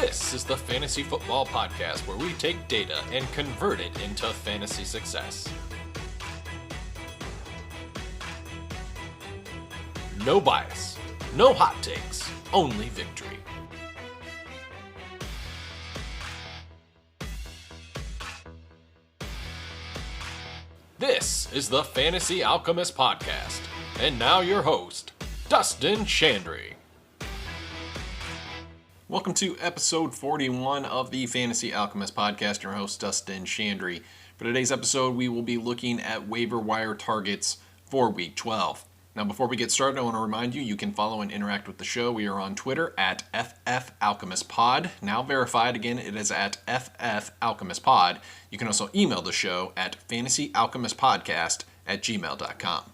This is the Fantasy Football Podcast, where we take data and convert it into fantasy success. No bias, no hot takes, only victory. This is the Fantasy Alchemist Podcast, and now your host, Dustin Chandry. Welcome to episode 41 of the Fantasy Alchemist Podcast. Your host, Dustin Chandry. For today's episode, we will be looking at waiver wire targets for Week 12. Now, before we get started, I want to remind you, you can follow and interact with the show. We are on Twitter at FFAlchemistPod. Now verified, again, it is at FFAlchemistPod. You can also email the show at fantasyalchemistpodcast@gmail.com.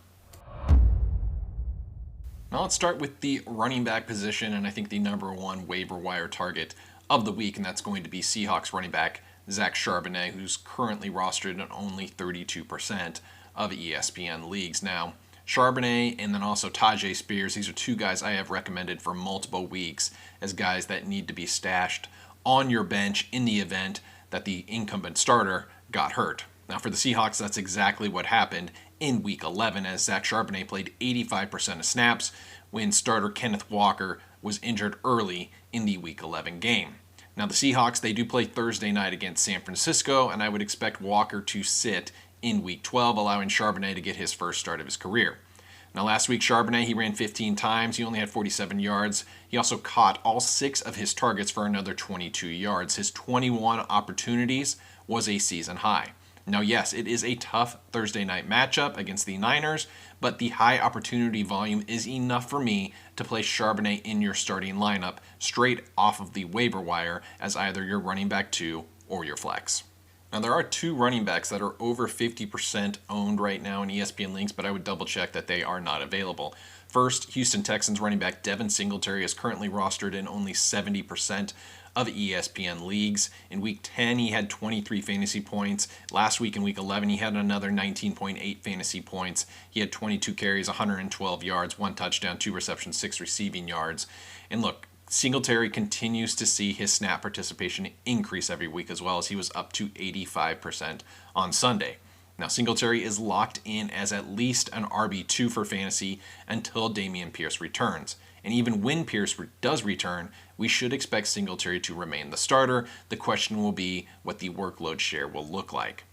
Now let's start with the running back position, and I think the number one waiver wire target of the week, and that's going to be Seahawks running back Zach Charbonnet, who's currently rostered in only 32% of ESPN leagues. Now, Charbonnet and then also Tajay Spears, these are two guys I have recommended for multiple weeks as guys that need to be stashed on your bench in the event that the incumbent starter got hurt. Now for the Seahawks, that's exactly what happened in Week 11 as Zach Charbonnet played 85% of snaps when starter Kenneth Walker was injured early in the Week 11 game. Now the Seahawks, they do play Thursday night against San Francisco, and I would expect Walker to sit in Week 12, allowing Charbonnet to get his first start of his career. Now last week, Charbonnet, he ran 15 times. He only had 47 yards. He also caught all 6 of his targets for another 22 yards. His 21 opportunities was a season high. Now, yes, it is a tough Thursday night matchup against the Niners, but the high opportunity volume is enough for me to place Charbonnet in your starting lineup straight off of the waiver wire as either your running back 2 or your flex. Now, there are 2 running backs that are over 50% owned right now in ESPN leagues, but I would double check that they are not available. First, Houston Texans running back Devin Singletary is currently rostered in only 70% of ESPN leagues. In Week 10, he had 23 fantasy points. Last week in Week 11, he had another 19.8 fantasy points. He had 22 carries, 112 yards, 1 touchdown, 2 receptions, 6 receiving yards. And look, Singletary continues to see his snap participation increase every week as well, as he was up to 85% on Sunday. Now, Singletary is locked in as at least an RB2 for fantasy until Dameon Pierce returns. And even when Pierce does return, we should expect Singletary to remain the starter. The question will be what the workload share will look like.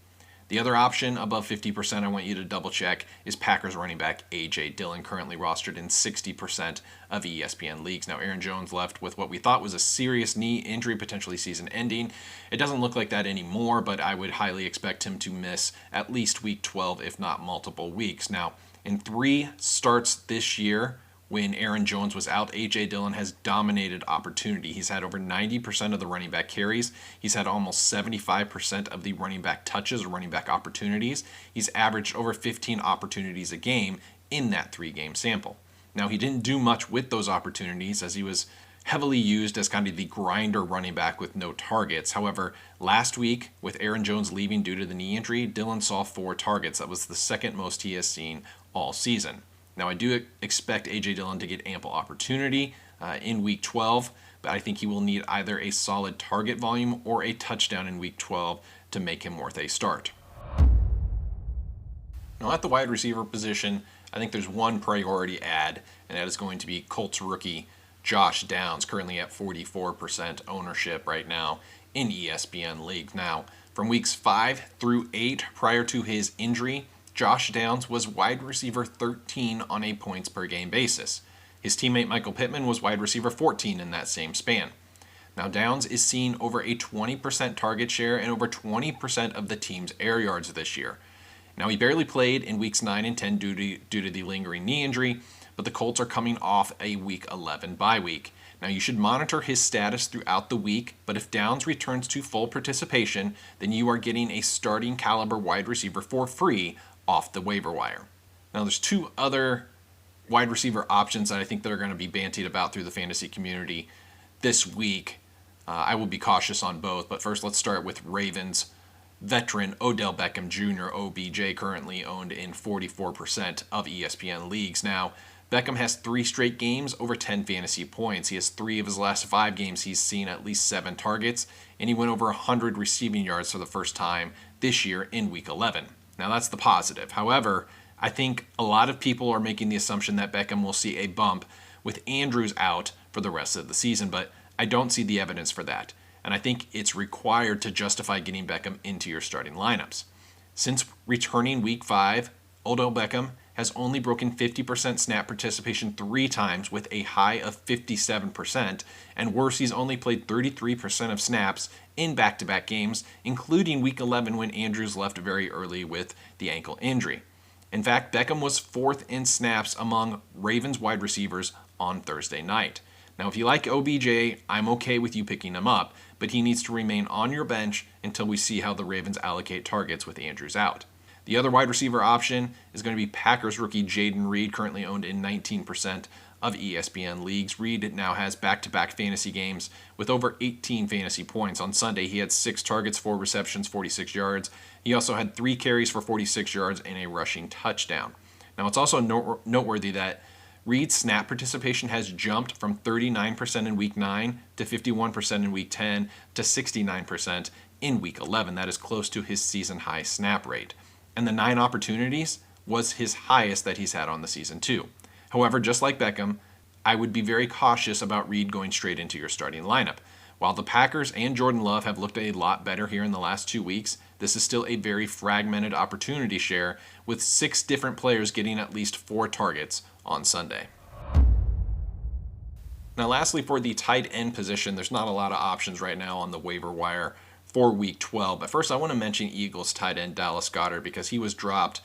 The other option above 50% I want you to double check is Packers running back A.J. Dillon, currently rostered in 60% of ESPN leagues. Now Aaron Jones left with what we thought was a serious knee injury, potentially season ending. It doesn't look like that anymore, but I would highly expect him to miss at least Week 12, if not multiple weeks. Now, in 3 starts this year, when Aaron Jones was out, A.J. Dillon has dominated opportunity. He's had over 90% of the running back carries. He's had almost 75% of the running back touches or running back opportunities. He's averaged over 15 opportunities a game in that 3-game sample. Now, he didn't do much with those opportunities as he was heavily used as kind of the grinder running back with no targets. However, last week, with Aaron Jones leaving due to the knee injury, Dillon saw 4 targets. That was the second most he has seen all season. Now, I do expect A.J. Dillon to get ample opportunity in Week 12, but I think he will need either a solid target volume or a touchdown in Week 12 to make him worth a start. Now, at the wide receiver position, I think there's one priority add, and that is going to be Colts rookie Josh Downs, currently at 44% ownership right now in ESPN League. Now, from Weeks 5 through 8, prior to his injury, Josh Downs was wide receiver 13 on a points per game basis. His teammate Michael Pittman was wide receiver 14 in that same span. Now Downs is seeing over a 20% target share and over 20% of the team's air yards this year. Now he barely played in weeks 9 and 10 due to the lingering knee injury, but the Colts are coming off a Week 11 bye week. Now you should monitor his status throughout the week, but if Downs returns to full participation, then you are getting a starting caliber wide receiver for free off the waiver wire. Now there's 2 other wide receiver options that I think that are going to be bantied about through the fantasy community this week. I will be cautious on both, but first let's start with Ravens veteran Odell Beckham Jr., OBJ, currently owned in 44% of ESPN leagues. Now, Beckham has 3 straight games over 10 fantasy points. He has 3 of his last 5 games he's seen at least 7 targets, and he went over 100 receiving yards for the first time this year in Week 11. Now that's the positive. However, I think a lot of people are making the assumption that Beckham will see a bump with Andrews out for the rest of the season, but I don't see the evidence for that. And I think it's required to justify getting Beckham into your starting lineups. Since returning Week 5, Odell Beckham has only broken 50% snap participation 3 times with a high of 57%, and worse, he's only played 33% of snaps in back-to-back games, including Week 11 when Andrews left very early with the ankle injury. In fact, Beckham was 4th in snaps among Ravens wide receivers on Thursday night. Now, if you like OBJ, I'm okay with you picking him up, but he needs to remain on your bench until we see how the Ravens allocate targets with Andrews out. The other wide receiver option is going to be Packers rookie Jaden Reed, currently owned in 19% of ESPN leagues. Reed now has back-to-back fantasy games with over 18 fantasy points. On Sunday, he had 6 targets, 4 receptions, 46 yards. He also had 3 carries for 46 yards and a rushing touchdown. Now, it's also noteworthy that Reed's snap participation has jumped from 39% in Week 9 to 51% in Week 10 to 69% in Week 11. That is close to his season-high snap rate. And the 9 opportunities was his highest that he's had on the season too. However, just like Beckham, I would be very cautious about Reed going straight into your starting lineup. While the Packers and Jordan Love have looked a lot better here in the last 2 weeks, this is still a very fragmented opportunity share with 6 different players getting at least 4 targets on Sunday. Now lastly, for the tight end position, there's not a lot of options right now on the waiver wire for Week 12. But first, I want to mention Eagles tight end Dallas Goedert because he was dropped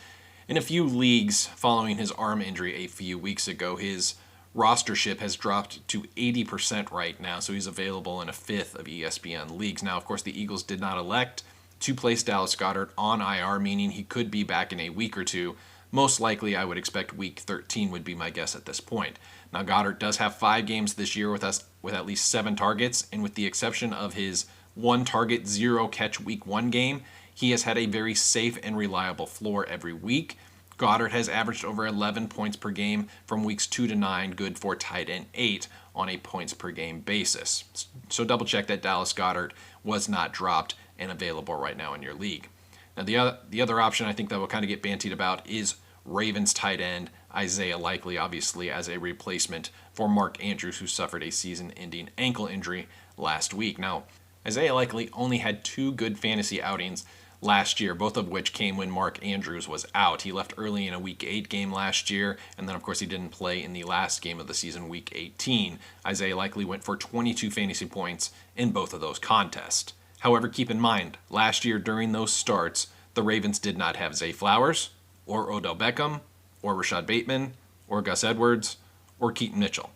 in a few leagues following his arm injury a few weeks ago. His rostership has dropped to 80% right now, so he's available in a fifth of ESPN leagues. Now, of course, the Eagles did not elect to place Dallas Goedert on IR, meaning he could be back in a week or two. Most likely, I would expect Week 13 would be my guess at this point. Now, Goedert does have 5 games this year with at least 7 targets, and with the exception of his 1 target, 0 catch Week 1 game, he has had a very safe and reliable floor every week. Goedert has averaged over 11 points per game from weeks 2 to 9, good for tight end 8 on a points per game basis. So double check that Dallas Goedert was not dropped and available right now in your league. Now the other option I think that will kind of get bantied about is Ravens tight end Isaiah Likely, obviously as a replacement for Mark Andrews, who suffered a season-ending ankle injury last week. Now, Isaiah Likely only had 2 good fantasy outings last year, both of which came when Mark Andrews was out. He left early in a Week 8 game last year, and then of course he didn't play in the last game of the season, Week 18. Isaiah Likely went for 22 fantasy points in both of those contests. However, keep in mind, last year during those starts, the Ravens did not have Zay Flowers, or Odell Beckham, or Rashad Bateman, or Gus Edwards, or Keaton Mitchell.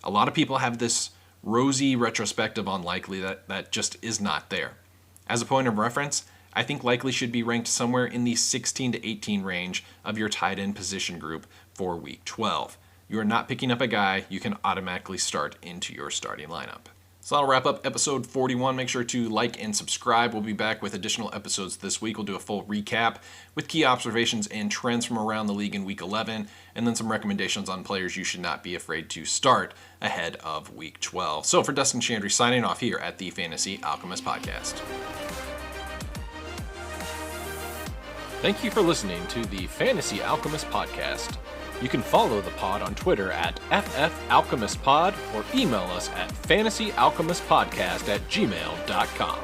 A lot of people have this rosy retrospective on Likely that just is not there. As a point of reference, I think Likely should be ranked somewhere in the 16 to 18 range of your tight end position group for Week 12. You are not picking up a guy you can automatically start into your starting lineup. So that'll wrap up episode 41. Make sure to like and subscribe. We'll be back with additional episodes this week. We'll do a full recap with key observations and trends from around the league in Week 11, and then some recommendations on players you should not be afraid to start ahead of Week 12. So for Dustin Chandry signing off here at the Fantasy Alchemist Podcast. Thank you for listening to the Fantasy Alchemist Podcast. You can follow the pod on Twitter at FFAlchemistPod or email us at fantasyalchemistpodcast@gmail.com.